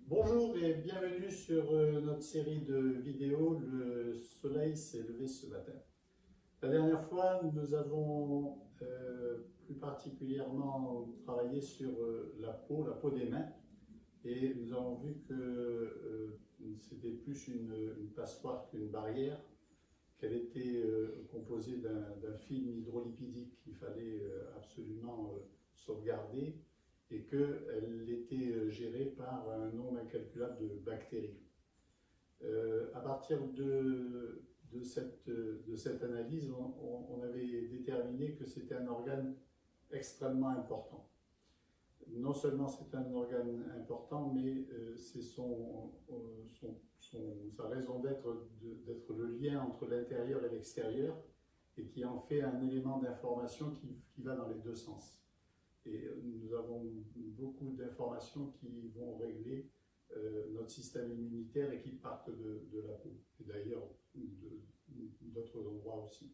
Bonjour et bienvenue sur notre série de vidéos Le soleil s'est levé ce matin. La dernière fois, nous avons plus particulièrement travaillé sur la peau des mains, et nous avons vu que c'était plus une passoire qu'une barrière, qu'elle était composée d'un film hydrolipidique qu'il fallait absolument sauvegarder, et qu'elle était gérée par un nombre incalculable de bactéries. À partir de cette analyse, on avait déterminé que c'était un organe extrêmement important. Non seulement c'est un organe important, mais c'est sa raison d'être le lien entre l'intérieur et l'extérieur, et qui en fait un élément d'information qui va dans les deux sens. Et nous avons beaucoup d'informations qui vont régler notre système immunitaire et qui partent de la peau, et d'ailleurs d'autres endroits aussi.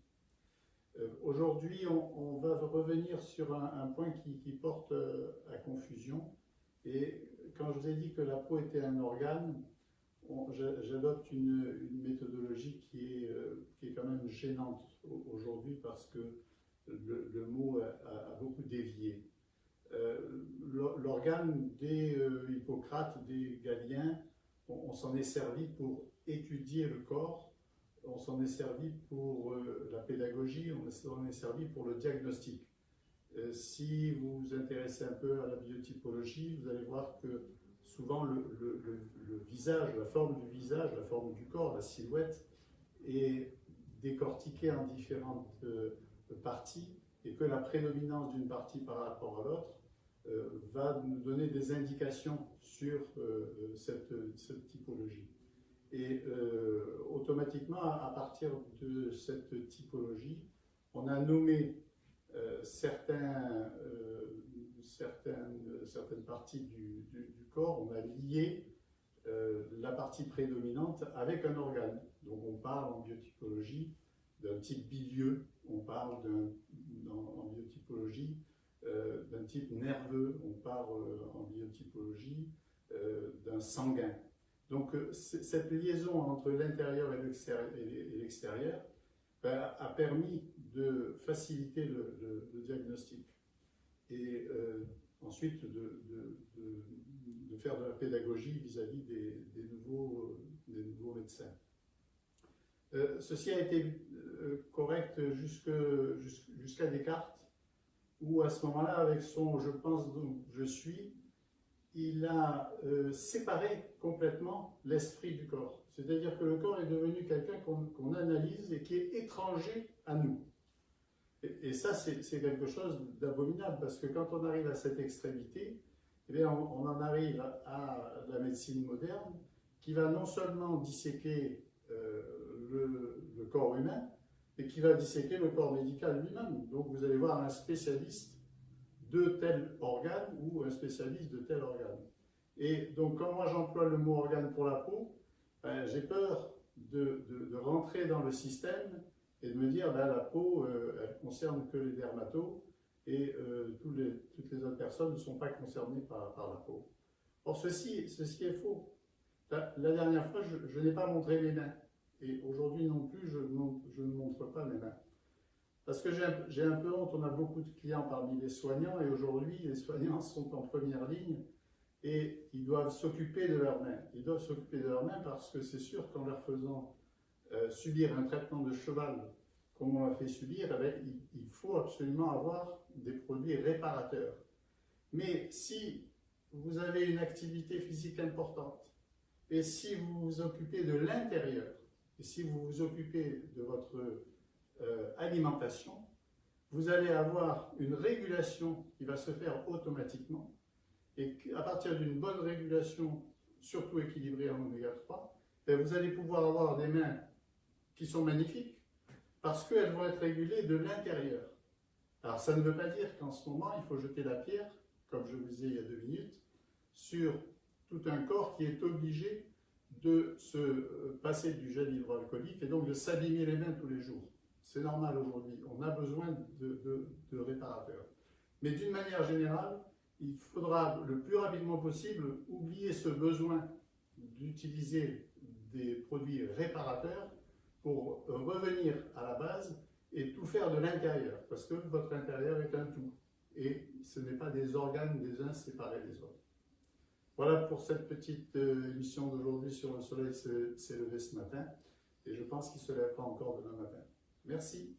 Aujourd'hui, on va revenir sur un point qui porte à confusion. Et quand je vous ai dit que la peau était un organe, j'adopte une méthodologie qui est quand même gênante aujourd'hui, parce que le mot a beaucoup dévié. L'organe des Hippocrates, des Galiens, on s'en est servi pour étudier le corps, on s'en est servi pour la pédagogie, on s'en est servi pour le diagnostic. Si vous vous intéressez un peu à la biotypologie, vous allez voir que souvent le visage, la forme du visage, la forme du corps, la silhouette est décortiquée en différentes parties, et que la prédominance d'une partie par rapport à l'autre va nous donner des indications sur cette typologie. Et automatiquement, à partir de cette typologie, on a nommé certaines parties du corps, on a lié la partie prédominante avec un organe. Donc on parle en biotypologie d'un type bilieux, on parle en biotypologie d'un type nerveux, on parle en biotypologie d'un sanguin. Donc cette liaison entre l'intérieur et l'extérieur a permis de faciliter le diagnostic, et ensuite de faire de la pédagogie vis-à-vis des nouveaux médecins. Ceci a été correct jusqu'à Descartes, où à ce moment-là, avec son « je pense donc je suis », il a séparé complètement l'esprit du corps. C'est-à-dire que le corps est devenu quelqu'un qu'on analyse et qui est étranger à nous. Et ça, c'est quelque chose d'abominable, parce que quand on arrive à cette extrémité, eh bien, on en arrive à la médecine moderne, qui va non seulement disséquer le corps humain, mais qui va disséquer le corps médical lui-même. Donc vous allez voir un spécialiste de tel organe ou un spécialiste de tel organe. Et donc quand moi j'emploie le mot organe pour la peau, j'ai peur de rentrer dans le système et de me dire la peau, elle concerne que les dermatos, et toutes les autres personnes ne sont pas concernées par la peau. Or ceci est faux. La dernière fois, je n'ai pas montré mes mains. Et aujourd'hui non plus, je ne montre pas mes mains. Parce que j'ai un peu honte, on a beaucoup de clients parmi les soignants, et aujourd'hui, les soignants sont en première ligne, et ils doivent s'occuper de leurs mains. Ils doivent s'occuper de leurs mains parce que c'est sûr qu'en leur faisant subir un traitement de cheval, comme on l'a fait subir, il faut absolument avoir des produits réparateurs. Mais si vous avez une activité physique importante, et si vous vous occupez de l'intérieur, et si vous vous occupez de votre alimentation, vous allez avoir une régulation qui va se faire automatiquement, et à partir d'une bonne régulation, surtout équilibrée en oméga 3, vous allez pouvoir avoir des mains qui sont magnifiques, parce qu'elles vont être régulées de l'intérieur. Alors ça ne veut pas dire qu'en ce moment, il faut jeter la pierre, comme je vous disais il y a 2 minutes, sur tout un corps qui est obligé de se passer du gel hydroalcoolique, et donc de s'abîmer les mains tous les jours. C'est normal aujourd'hui, on a besoin de réparateurs. Mais d'une manière générale, il faudra le plus rapidement possible oublier ce besoin d'utiliser des produits réparateurs pour revenir à la base et tout faire de l'intérieur, parce que votre intérieur est un tout, et ce n'est pas des organes des uns séparés des autres. Voilà pour cette petite émission d'aujourd'hui sur le soleil s'est levé ce matin, et je pense qu'il se lèvera encore demain matin. Merci.